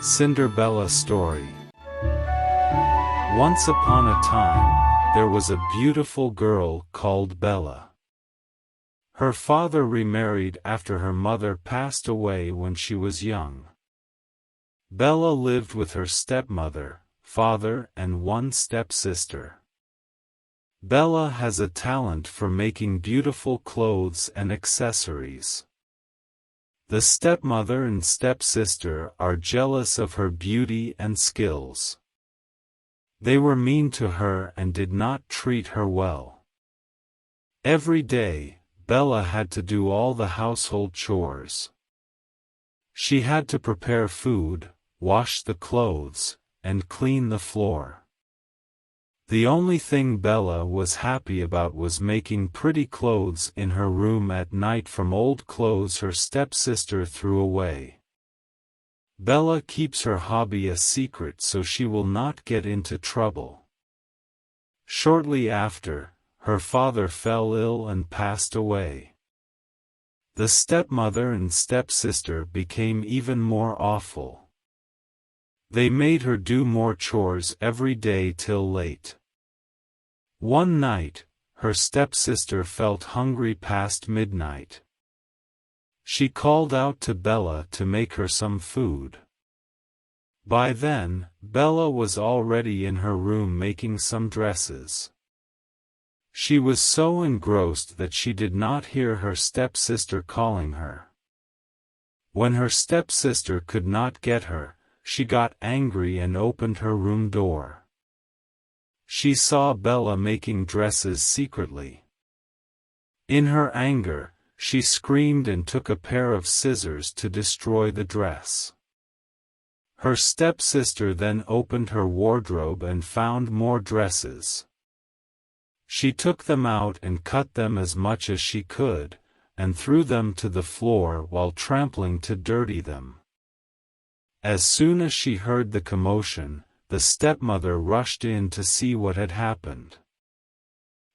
Cinderella story. Once upon a time, there was a beautiful girl called Bella. Her father remarried after her mother passed away when she was young. Bella lived with her stepmother, father, and one stepsister. Bella has a talent for making beautiful clothes and accessories. The stepmother and stepsister are jealous of her beauty and skills. They were mean to her and did not treat her well. Every day, Bella had to do all the household chores. She had to prepare food, wash the clothes, and clean the floor. The only thing Bella was happy about was making pretty clothes in her room at night from old clothes her stepsister threw away. Bella keeps her hobby a secret so she will not get into trouble. Shortly after, her father fell ill and passed away. The stepmother and stepsister became even more awful. They made her do more chores every day till late. One night, her stepsister felt hungry past midnight. She called out to Bella to make her some food. By then, Bella was already in her room making some dresses. She was so engrossed that she did not hear her stepsister calling her. When her stepsister could not get her, she got angry and opened her room door. She saw Bella making dresses secretly. In her anger, she screamed and took a pair of scissors to destroy the dress. Her stepsister then opened her wardrobe and found more dresses. She took them out and cut them as much as she could, and threw them to the floor while trampling to dirty them. As soon as she heard the commotion, the stepmother rushed in to see what had happened.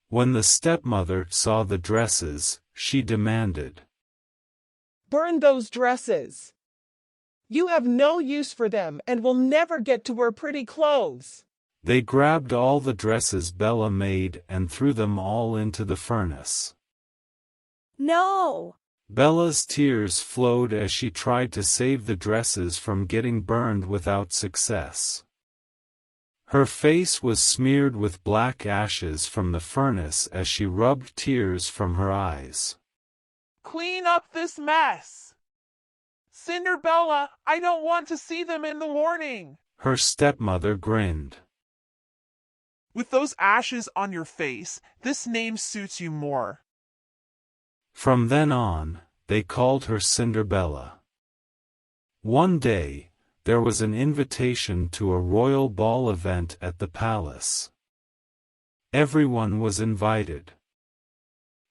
When the stepmother saw the dresses, she demanded, "Burn those dresses! You have no use for them and will never get to wear pretty clothes." They grabbed all the dresses Bella made and threw them all into the furnace. No! Bella's tears flowed as she tried to save the dresses from getting burned without success. Her face was smeared with black ashes from the furnace as she rubbed tears from her eyes. "Clean up this mess! Cinderella, I don't want to see them in the morning!" Her stepmother grinned. "With those ashes on your face, this name suits you more." From then on, they called her Cinderella. One day, there was an invitation to a royal ball event at the palace. Everyone was invited.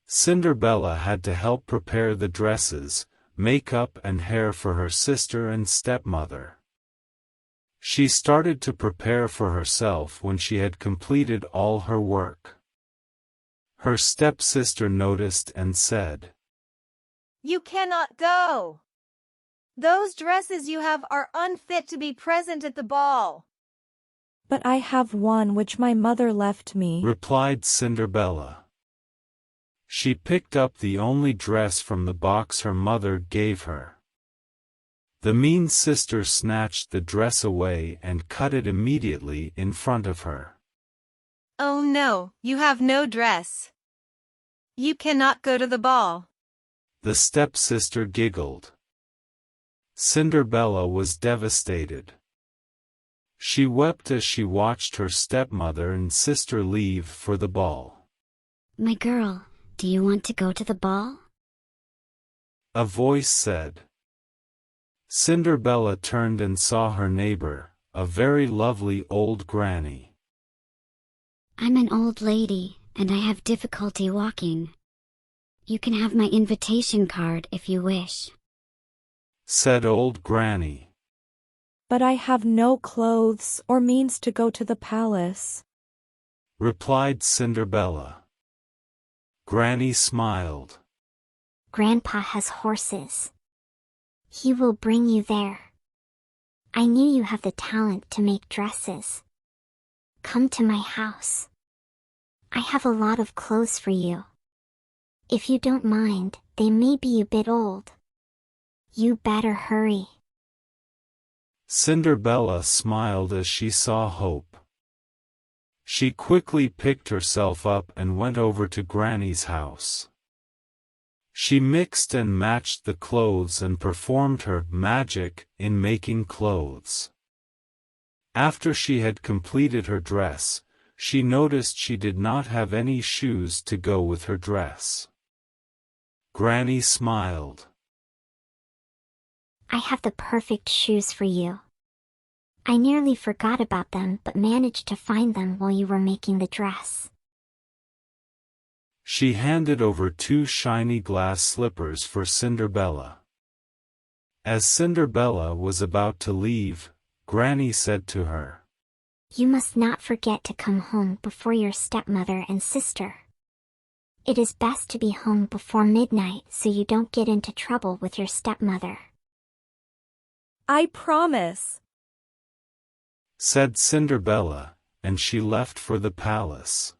Cinderella had to help prepare the dresses, makeup and hair for her sister and stepmother. She started to prepare for herself when she had completed all her work. Her stepsister noticed and said, You cannot go. Those dresses you have are unfit to be present at the ball. But I have one which my mother left me, replied Cinderella. She picked up the only dress from the box her mother gave her. The mean sister snatched the dress away and cut it immediately in front of her. Oh no, you have no dress. You cannot go to the ball. The stepsister giggled. Cinderella was devastated. She wept as she watched her stepmother and sister leave for the ball. My girl, do you want to go to the ball? A voice said. Cinderella turned and saw her neighbor, a very lovely old granny. I'm an old lady, and I have difficulty walking. You can have my invitation card if you wish, said old granny. but I have no clothes or means to go to the palace, replied Cinderella. Granny smiled. Grandpa has horses. He will bring you there. I knew you have the talent to make dresses. Come to my house. I have a lot of clothes for you. If you don't mind, they may be a bit old. You better hurry. Cinderella smiled as she saw hope. She quickly picked herself up and went over to Granny's house. She mixed and matched the clothes and performed her magic in making clothes. After she had completed her dress, she noticed she did not have any shoes to go with her dress. Granny smiled. I have the perfect shoes for you. I nearly forgot about them but managed to find them while you were making the dress. She handed over 2 shiny glass slippers for Cinderella. As Cinderella was about to leave, Granny said to her, You must not forget to come home before your stepmother and sister. It is best to be home before midnight so you don't get into trouble with your stepmother. I promise, said Cinderella, and she left for the palace.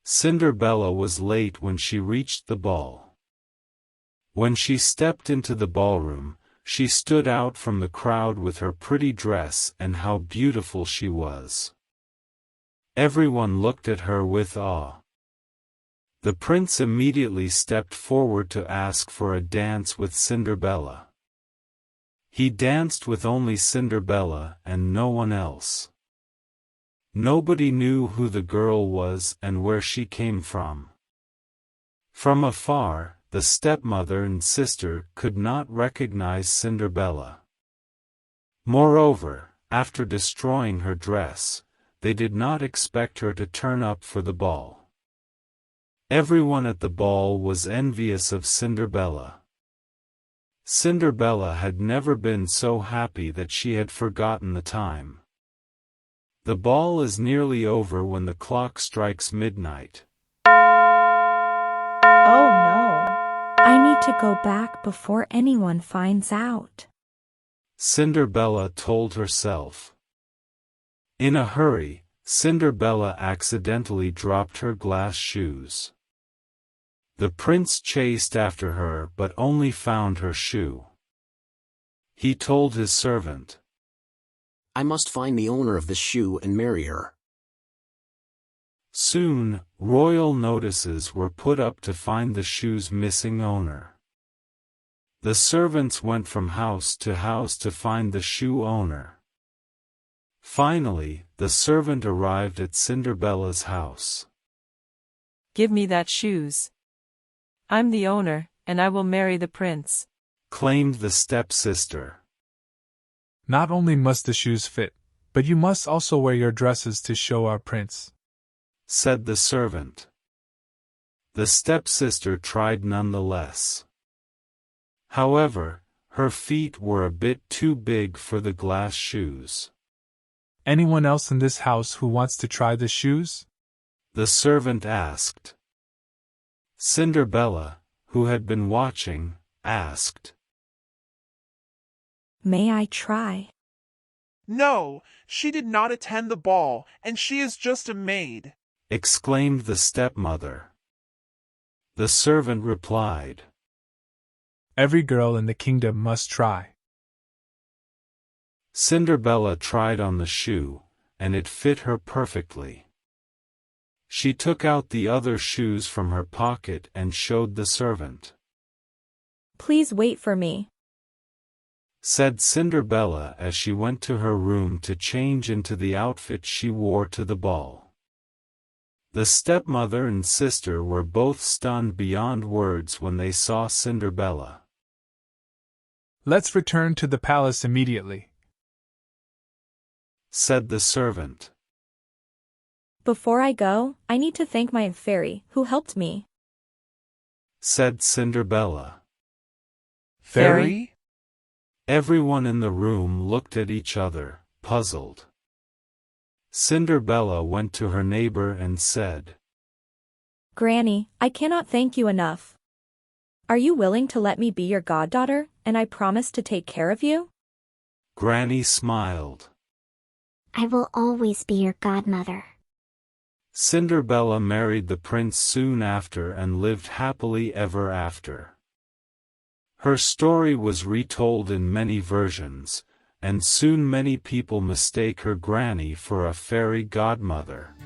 Cinderella was late when she reached the ball. When she stepped into the ballroom, she stood out from the crowd with her pretty dress and how beautiful she was. Everyone looked at her with awe. The prince immediately stepped forward to ask for a dance with Cinderella. He danced with only Cinderella and no one else. Nobody knew who the girl was and where she came from. From afar, the stepmother and sister could not recognize Cinderella. Moreover, after destroying her dress, they did not expect her to turn up for the ball. Everyone at the ball was envious of Cinderella. Cinderella had never been so happy that she had forgotten the time. The ball is nearly over when the clock strikes midnight. Oh no. I need to go back before anyone finds out, Cinderella told herself. In a hurry, Cinderella accidentally dropped her glass shoes. The prince chased after her but only found her shoe. He told his servant, I must find the owner of this shoe and marry her. Soon, royal notices were put up to find the shoe's missing owner. The servants went from house to house to find the shoe owner. Finally, the servant arrived at Cinderella's house. Give me that shoes. I'm the owner, and I will marry the prince, claimed the stepsister. Not only must the shoes fit, but you must also wear your dresses to show our prince, said the servant. The stepsister tried nonetheless. However, her feet were a bit too big for the glass shoes. Anyone else in this house who wants to try the shoes? The servant asked. Cinderella, who had been watching, asked. May I try? No, she did not attend the ball, and she is just a maid, exclaimed the stepmother. The servant replied. Every girl in the kingdom must try. Cinderella tried on the shoe, and it fit her perfectly. She took out the other shoes from her pocket and showed the servant. Please wait for me, said Cinderella as she went to her room to change into the outfit she wore to the ball. The stepmother and sister were both stunned beyond words when they saw Cinderella. Let's return to the palace immediately, said the servant. Before I go, I need to thank my fairy, who helped me, said Cinderella. Fairy? Everyone in the room looked at each other, puzzled. Cinderella went to her neighbor and said, Granny, I cannot thank you enough. Are you willing to let me be your goddaughter, and I promise to take care of you? Granny smiled. I will always be your godmother. Cinderella married the prince soon after and lived happily ever after. Her story was retold in many versions, and soon many people mistake her granny for a fairy godmother.